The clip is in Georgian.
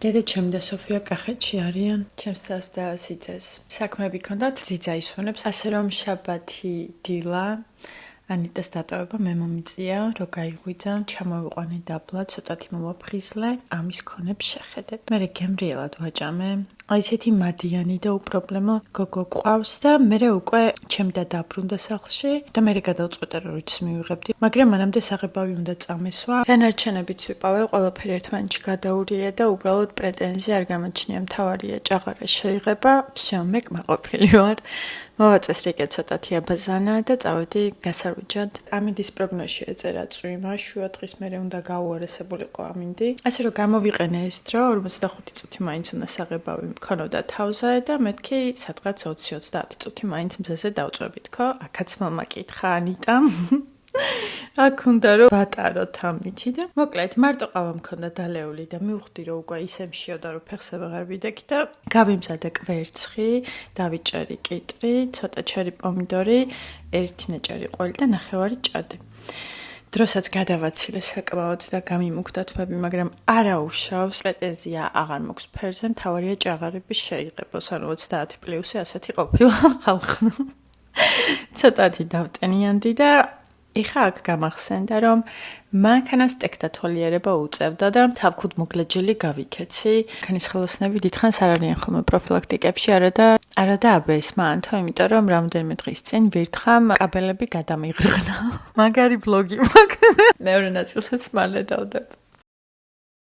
დედა ჩემი და სოფია კახეთში არიან. ჩემს ძას და სიძეს საქმეები ჰქონდათ, ძიძა ისვენებს, ასე რომ შაბათი დილა ანიტას დატოვება მე მომიწია, რომ გაიღვიძა, ჩამოვიყვანე დაბლა, ცოტათი მომაფხიზლე, ამის ქონებს შეხედეთ. მე გემრიელად ვაჭამე. აი ესეთი მადიანი და უპრობლემო გოგო ყავს და მე უკვე ჩემი და დაბრუნდა სახლში და მე გადავწყვეტე რომ როდის მივიღებდი, მაგრამ მანამდე საღებავი უნდა წამესვა. რანარჩენებიც ვიპავე, ყველაფერი ერთმანეთში გადაურია და უბრალოდ პრეტენზია არ გამოჩნია, მთავარია ჭაღარა შეიღება, всё, მე კმაყოფილი ვარ. მოვაწეს რიგე ცოტათი აბაზანა და წავედი გასარუჯად. ამინდის პროგნოზში ეწერა წვიმა, შუა დღის მერე უნდა გაუარესებულიყო ამინდი. ასე რომ გამოვიყენე ეს დრო, 45 წუთი მაინც უნდა საღებავი მქონოდა თავზე და მეთქი სადღაც 20-30 წუთი მაინც მზეზე დავწვევით, ხო? აქაც მომაკითხა ანიტამ. აქ უნდა რომ ვატაროთ ამითი და მოკლედ მარტო ყავა მქონდა დალეული და მივხვდი რომ უკვე ისე მშიოდა რომ ფეხს აღარ ვიდექი და გავიმზადე კვერცხი, დავიჭერი კიტრი, ცოტა ჩერი პომიდორი, 1 ნაჭერი ყველი და ნახევარი ჭადი. დროსაც გადავაცილე საკმაოდ და გამიმუქდა თმები, მაგრამ არა უშავს, პრეტენზია აღარ მაქვს ფერზე, მთავარია ჭაღარები შეიღებოს, ანუ 30 პლუსი ასეთი ყოფილა ხალხნო. ცოტათი დავტენიანდი და ეხა აქ გამახსენდა, რომ მანქანას ტექტათვალიერება უწევდა და თავქუდ მოგლეჯილი გავიქეცი. ქანის ხელოსნები დიდხანს არ არიან ხოლმე პროფილაქტიკებში, არა და აბეს მანთო, იმიტომ რომ რამდენიმე დღის წინ ვირთხამ კაბელები გადამიღრღნა. მაგარი ბლოგი მაქვს. მეორე ნაწილსაც მალე დავდებ.